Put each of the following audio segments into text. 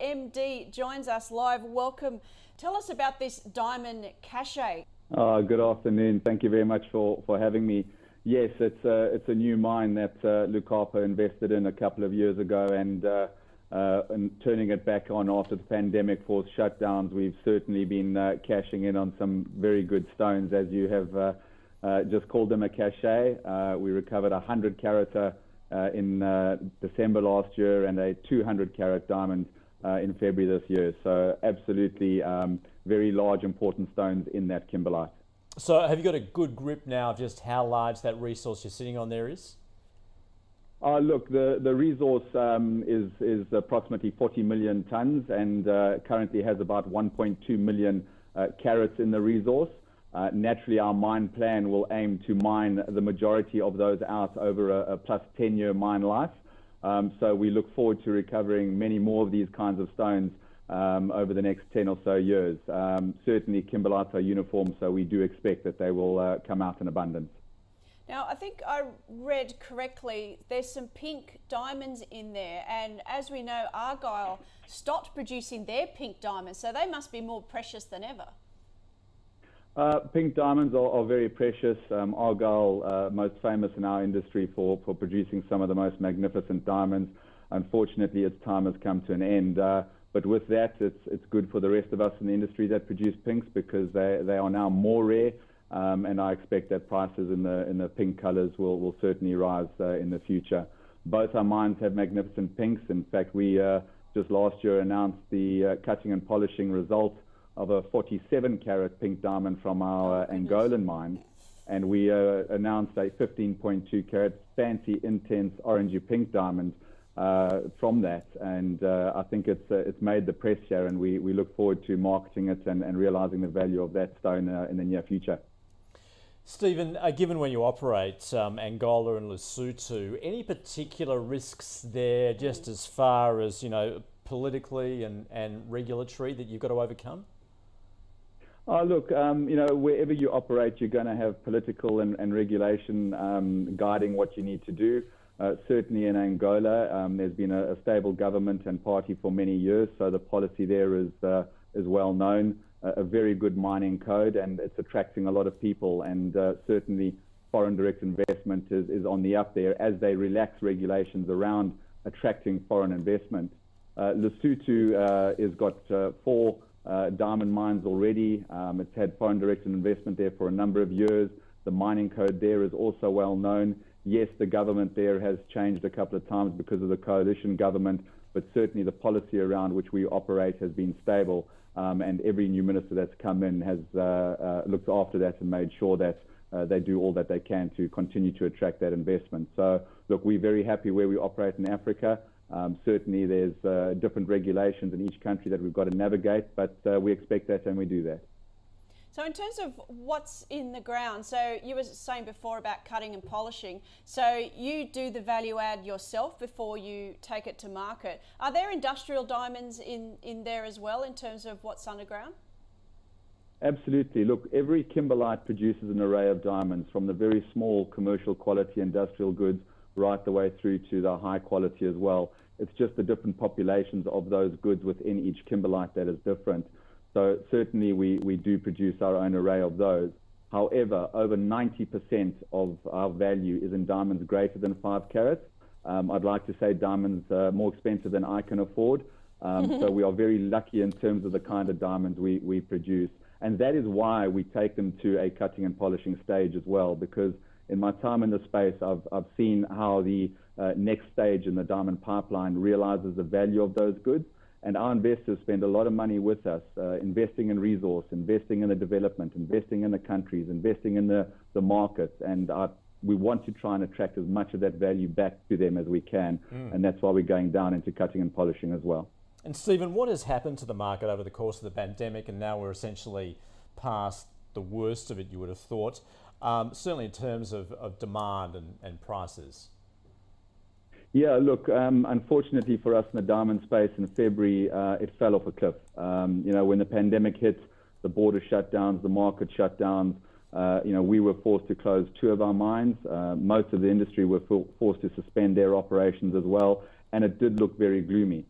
MD joins us live. Welcome. Tell us about this diamond cache. Good afternoon. Thank you very much for having me. Yes, it's a new mine that Lucapa invested in a couple of years ago, and turning it back on after the pandemic forced shutdowns. We've certainly been cashing in on some very good stones, as you have just called them a cache. We recovered a 100-carat in December last year and a 200-carat diamond in February this year. So absolutely very large, important stones in that kimberlite. So have you got a good grip now of just how large that resource you're sitting on there is? Look, the resource is approximately 40 million tonnes and currently has about 1.2 million carats in the resource. Naturally, our mine plan will aim to mine the majority of those out over a plus 10-year mine life. So we look forward to recovering many more of these kinds of stones over the next 10 or so years. Certainly, kimberlites are uniform, so we do expect that they will come out in abundance. Now, I think I read correctly, there's some pink diamonds in there, and as we know, Argyle stopped producing their pink diamonds, so they must be more precious than ever. Pink diamonds are very precious. Argyle, most famous in our industry for producing some of the most magnificent diamonds. Unfortunately, its time has come to an end. But with that, it's good for the rest of us in the industry that produce pinks, because they are now more rare, and I expect that prices in the pink colours will certainly rise in the future. Both our mines have magnificent pinks. In fact, we just last year announced the cutting and polishing results of a 47-carat pink diamond from our Angolan mine, and we announced a 15.2-carat fancy, intense orangey pink diamond from that, and I think it's made the press here, and we look forward to marketing it and realising the value of that stone in the near future. Stephen, given where you operate, Angola and Lesotho, any particular risks there, just as far as, you know, politically and regulatory, that you've got to overcome? Look, you know, wherever you operate, you're going to have political and regulation guiding what you need to do. Certainly in Angola, there's been a stable government and party for many years, so the policy there is well known. A very good mining code, and it's attracting a lot of people, and certainly foreign direct investment is on the up there as they relax regulations around attracting foreign investment. Lesotho has got 4 diamond mines already. It's had foreign direct investment there for a number of years. The mining code there is also well known. Yes, the government there has changed a couple of times because of the coalition government, but certainly the policy around which we operate has been stable, and every new minister that's come in has looked after that and made sure that they do all that they can to continue to attract that investment. So, look, we're very happy where we operate in Africa. Certainly there's different regulations in each country that we've got to navigate, but we expect that and we do that. So in terms of what's in the ground, so you were saying before about cutting and polishing, so you do the value add yourself before you take it to market. Are there industrial diamonds in there as well in terms of what's underground? Absolutely. Look, every kimberlite produces an array of diamonds, from the very small commercial quality industrial goods right the way through to the high quality as well. It's just the different populations of those goods within each kimberlite that is different. So certainly we do produce our own array of those. However, over 90% of our value is in diamonds greater than 5 carats. I'd like to say diamonds are more expensive than I can afford. So we are very lucky in terms of the kind of diamonds we produce. And that is why we take them to a cutting and polishing stage as well, because in my time in the space, I've seen how the next stage in the diamond pipeline realizes the value of those goods. And our investors spend a lot of money with us, investing in resource, investing in the development, investing in the countries, investing in the markets. And we want to try and attract as much of that value back to them as we can. And that's why we're going down into cutting and polishing as well. And Stephen, what has happened to the market over the course of the pandemic, and now we're essentially past the worst of it, you would have thought, certainly in terms of demand and prices? Yeah, look, unfortunately for us in the diamond space in February, it fell off a cliff. You know, when the pandemic hit, the border shutdowns, the market shutdowns, you know, we were forced to close 2 of our mines. Most of the industry were forced to suspend their operations as well, and it did look very gloomy.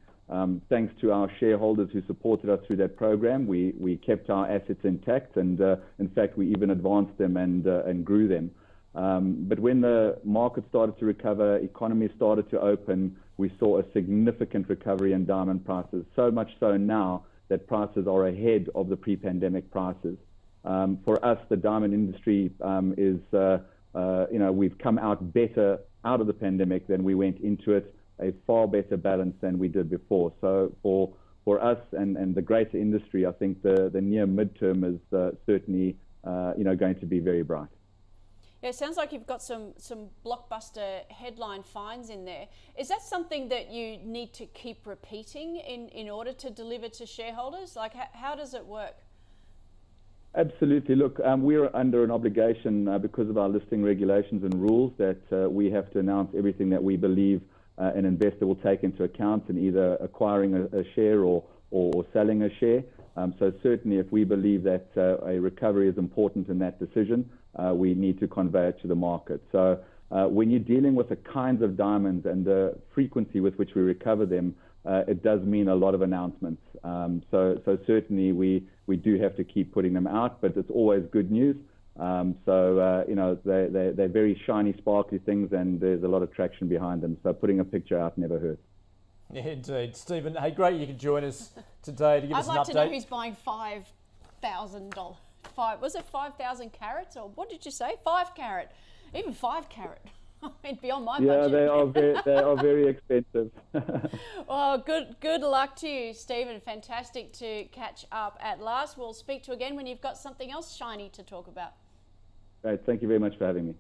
Thanks to our shareholders who supported us through that program, we kept our assets intact, and in fact, we even advanced them and grew them. But when the market started to recover, economies started to open, we saw a significant recovery in diamond prices, so much so now that prices are ahead of the pre-pandemic prices. For us, the diamond industry is, we've come out better out of the pandemic than we went into it, a far better balance than we did before. So for us and the greater industry, I think the near midterm is certainly going to be very bright. Yeah, it sounds like you've got some blockbuster headline finds in there. Is that something that you need to keep repeating in order to deliver to shareholders? Like, how does it work? Absolutely. Look, we're under an obligation because of our listing regulations and rules that we have to announce everything that we believe an investor will take into account in either acquiring a share or selling a share. So certainly if we believe that a recovery is important in that decision, we need to convey it to the market. So when you're dealing with the kinds of diamonds and the frequency with which we recover them, it does mean a lot of announcements. So certainly we do have to keep putting them out, but it's always good news. They're very shiny, sparkly things, and there's a lot of traction behind them. So putting a picture out never hurts. Yeah, indeed. Stephen, hey, great you could join us today to give us an update. I'd like to know who's buying $5,000. Was it 5,000 carats, or what did you say? 5 carat, even 5 carat. I mean, beyond my budget. Yeah, they are very expensive. Well, good luck to you, Stephen. Fantastic to catch up at last. We'll speak to you again when you've got something else shiny to talk about. Great. Thank you very much for having me.